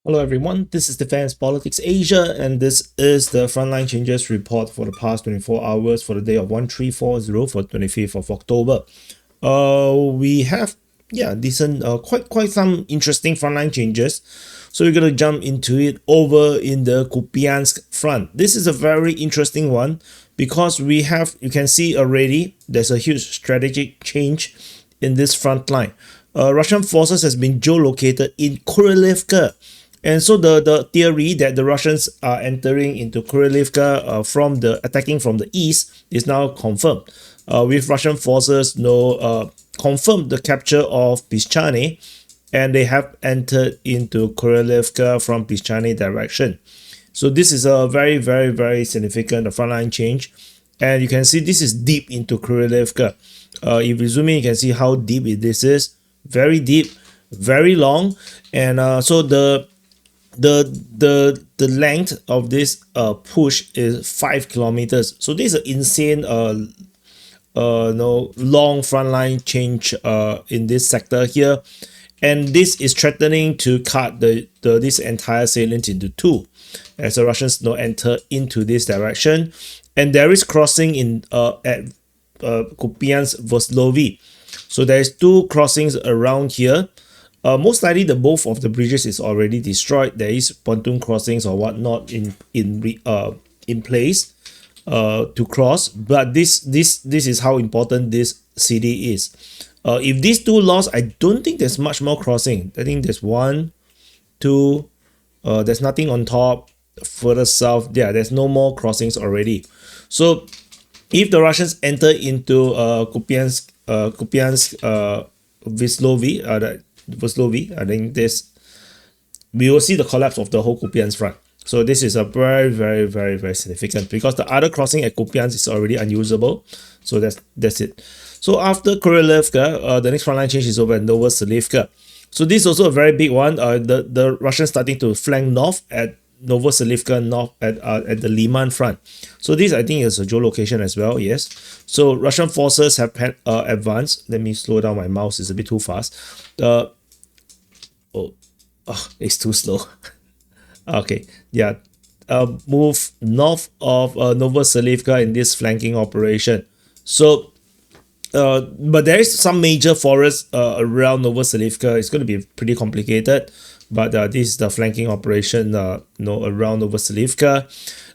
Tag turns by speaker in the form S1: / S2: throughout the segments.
S1: Hello everyone, this is Defense Politics Asia and this is the Frontline Changes report for the past 24 hours for the day of 1340 for 25th of October. We have decent quite some interesting frontline changes. So we're going to jump into it over in the Kupyansk front. This is a very interesting one because you can see already there's a huge strategic change in this front line. Russian forces has been geolocated in Kurylivka. And so the theory that the Russians are entering into Kurylivka attacking from the east is now confirmed. With Russian forces confirmed the capture of Pischane, and they have entered into Kurylivka from Pischane direction. So this is a very, very, very significant frontline change. And you can see this is deep into Kurylivka. If you zoom in, you can see how deep this is. Very deep, very long. And so the length of this push is 5 kilometers. So this is an insane long frontline change in this sector here, and this is threatening to cut this entire salient into two as the Russians enter into this direction. And there is crossing in at Kupyansk Voslovi. So there is two crossings around here. Most likely both of the bridges is already destroyed. There is pontoon crossings or whatnot in place to cross, but this is how important this city is. If these two lost, I don't think there's much more crossing. I think there's one, two, there's nothing on top. Further south, yeah, there's no more crossings already. So if the Russians enter into Kupyansk Voslovi, I think we will see the collapse of the whole Kupyansk front. So this is a very, very, very, very significant because the other crossing at Kupyansk is already unusable. So that's it. So after Kurylivka, the next frontline change is over at Novoselivka. So this is also a very big one. The Russians starting to flank north at Novoselivka, north at the Lyman front. So this I think is a geolocation as well. Yes. So Russian forces have advanced. Let me slow down my mouse. It's a bit too fast. It's too slow. Okay, yeah. Move north of Novoselivka in this flanking operation. So, but there is some major forest around Novoselivka. It's going to be pretty complicated, but this is the flanking operation. Around Novoselivka.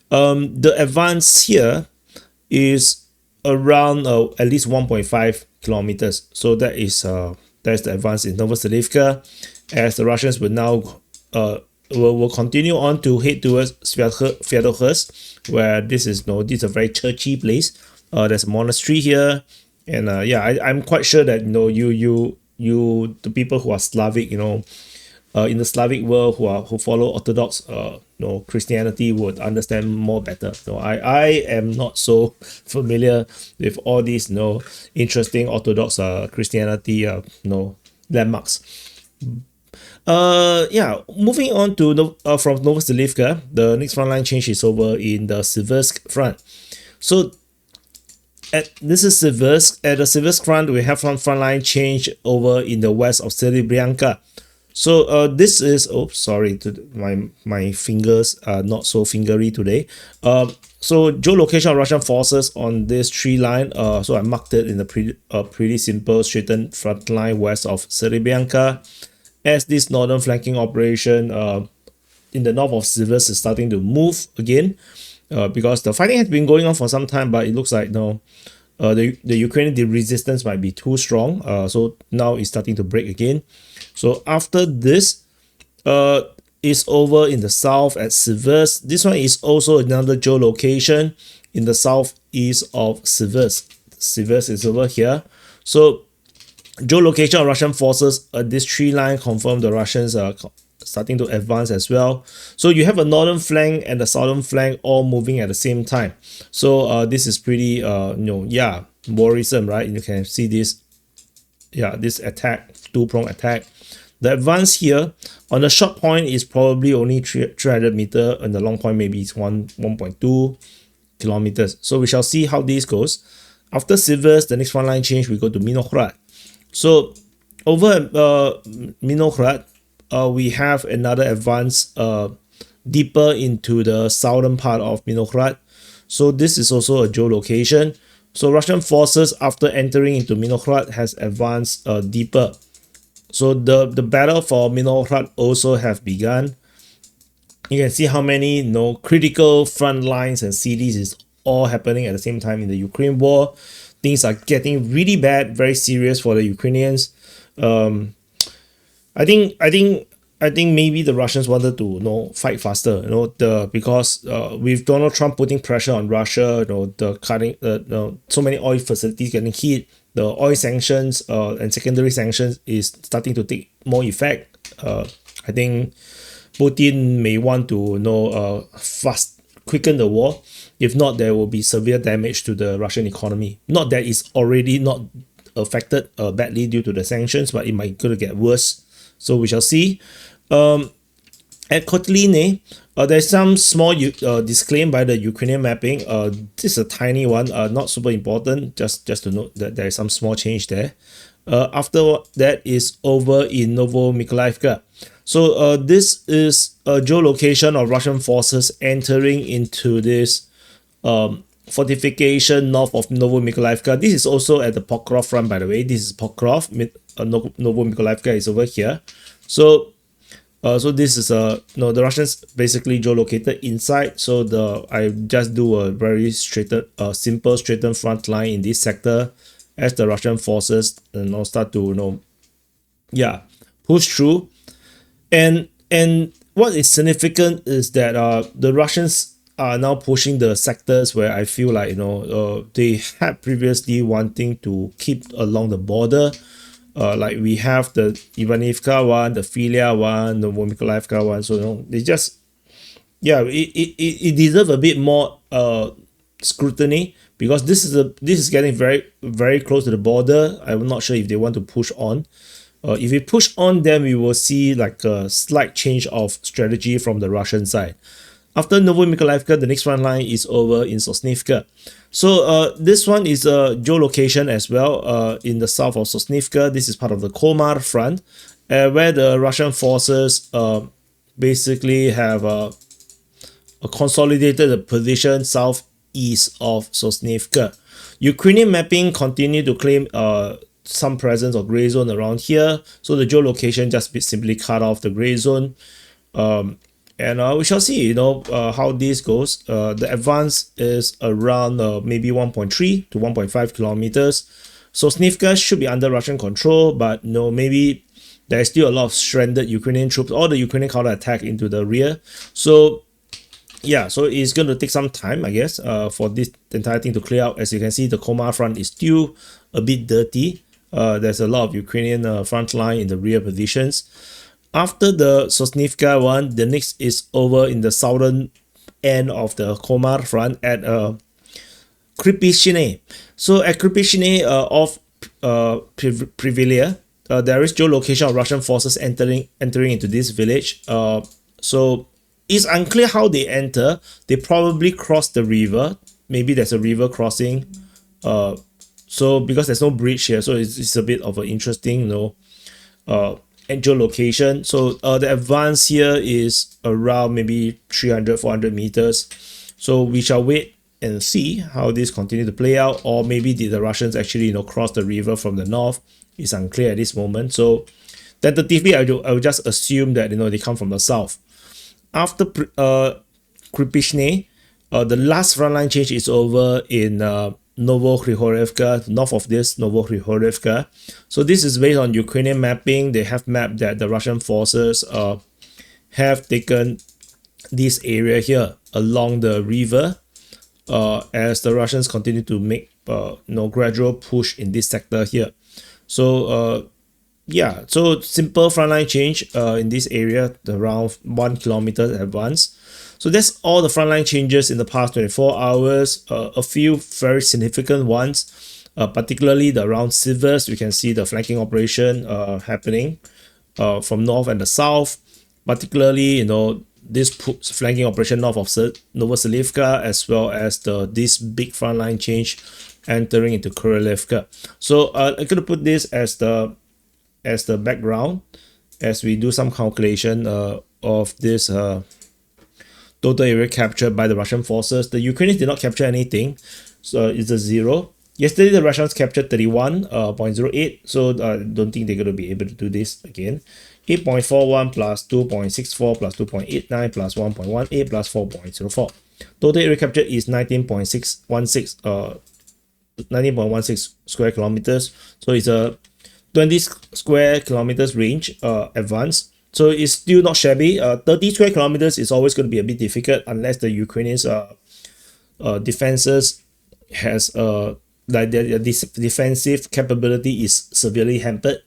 S1: The advance here is around at least 1.5 kilometers. So that's the advance in Novoselivka, as the Russians will now will continue on to head towards Sviatohorsk, where this is a very churchy place. There's a monastery here, and I'm quite sure that the people who are Slavic, in the Slavic world who follow Orthodox Christianity would understand more better. So I am not so familiar with all these interesting Orthodox Christianity landmarks. Moving on to from Novoselivka, the next frontline change is over in the Siversk front. So this is Siversk. At the Siversk front, we have frontline change over in the west of Serebryanka. So this is my fingers are not so fingery today. So geolocation of Russian forces on this tree line. So I marked it in the pretty simple straightened front line west of Serebryanka, as this northern flanking operation in the north of Siversk is starting to move again, because the fighting has been going on for some time, but it looks like the Ukrainian resistance might be too strong. So now it's starting to break again. So after this is over in the south at Siversk. This one is also another geolocation in the southeast of Siversk. Siversk is over here. So geolocation of Russian forces, this tree line confirmed the Russians are starting to advance as well. So you have a northern flank and the southern flank all moving at the same time. So this is pretty worrisome, right? You can see this attack, two-prong attack. The advance here on the short point is probably only 300 meter, and the long point maybe it's 1.2 kilometers. So we shall see how this goes. After Siversk, the next frontline change, we go to Myrnohrad. So over at Myrnohrad, we have another advance deeper into the southern part of Myrnohrad. So this is also a geolocation. So Russian forces, after entering into Myrnohrad, has advanced deeper. So the battle for Myrnohrad also have begun. You can see how many critical front lines and cities is all happening at the same time in the Ukraine war. Things are getting really bad, very serious for the Ukrainians. I think maybe the Russians wanted to fight faster, because with Donald Trump putting pressure on Russia, the cutting so many oil facilities getting hit, the oil sanctions and secondary sanctions is starting to take more effect. I think Putin may want to quicken the war. If not, there will be severe damage to the Russian economy. Not that it's already not affected badly due to the sanctions, but it might gonna get worse. So we shall see. At Kotline, there's some small disclaim by the Ukrainian mapping. This is a tiny one, not super important. Just to note that there is some small change there. After that is over in Novomykolaiv. So this is a geolocation of Russian forces entering into this fortification north of Novomykolaiv. This is also at the Pokrovsk front, by the way. This is Pokrovsk. Novomykolaiv is over here. So this is the Russians basically geolocated inside. So I just do a very simple straightened front line in this sector as the Russian forces start to push through. And what is significant is that the Russians are now pushing the sectors where I feel like they had previously wanting to keep along the border. Like we have the Ivanivka one, the Filia one, the Novomykolaiv one. So they just it deserves a bit more scrutiny, because this is getting very, very close to the border. I'm not sure if they want to push on. If we push on, then we will see like a slight change of strategy from the Russian side. After Novomykolaiv, the next front line is over in Sosnivka. So this one is a geolocation as well in the south of Sosnivka. This is part of the Komar front, where the Russian forces basically have a consolidated position southeast of Sosnivka. Ukrainian mapping continue to claim some presence of gray zone around here. So the geolocation just simply cut off the gray zone. And we shall see, how this goes. The advance is around maybe 1.3 to 1.5 kilometers. So Snivka should be under Russian control, but maybe there's still a lot of stranded Ukrainian troops or the Ukrainian counterattack into the rear. So yeah, so it's going to take some time, I guess, for this entire thing to clear out. As you can see, the Komar front is still a bit dirty. There's a lot of Ukrainian front line in the rear positions. After the Sosnivka one, the next is over in the southern end of the Komar front at Kupyansk. So at Kupyansk off Privilia, there is geolocation of Russian forces entering into this village. So it's unclear how they enter. They probably cross the river. Maybe there's a river crossing. So because there's no bridge here, so it's a bit of an interesting, geolocation. So the advance here is around maybe 300-400 meters. So we shall wait and see how this continue to play out, or maybe did the Russians actually cross the river from the north. It's unclear at this moment. So tentatively, I will just assume that they come from the south. After Kupyansk, the last frontline change is over in Novokhrihorevka, north of this Novokhrihorevka. So this is based on Ukrainian mapping. They have mapped that the Russian forces have taken this area here along the river as the Russians continue to make gradual push in this sector here. So yeah, so simple frontline change in this area, around 1 kilometer advance. So that's all the frontline changes in the past 24 hours. A few very significant ones, particularly around Siversk. We can see the flanking operation happening from north and the south. Particularly, this flanking operation north of Novoselivka, as well as this big frontline change entering into Kurylivka. So I'm gonna put this as the background. as we do some calculation of this total area captured by the Russian forces. The Ukrainians did not capture anything, so it's a 0. Yesterday the Russians captured 31.08, so I don't think they're going to be able to do this again. 8.41 plus 2.64 plus 2.89 plus 1.18 plus 4.04. Total area captured is 19.16 square kilometers. So it's a 20 square kilometers range advance. So it's still not shabby. 30 square kilometers is always going to be a bit difficult unless the Ukrainians defenses has like their defensive capability is severely hampered.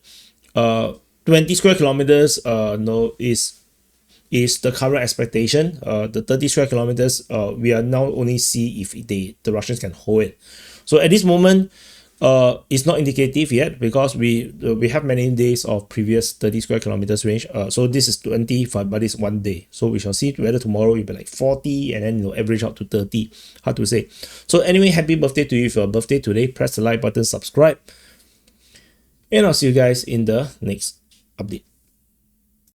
S1: 20 square kilometers no is the current expectation. The 30 square kilometers we are now only see if the Russians can hold it. So at this moment it's not indicative yet because we have many days of previous 30 square kilometers range. So this is 25, but it's 1 day. So we shall see whether tomorrow will be like 40 and then average out to 30. Hard to say. So anyway, happy birthday to you. If your birthday today, press the like button, subscribe, and I'll see you guys in the next update.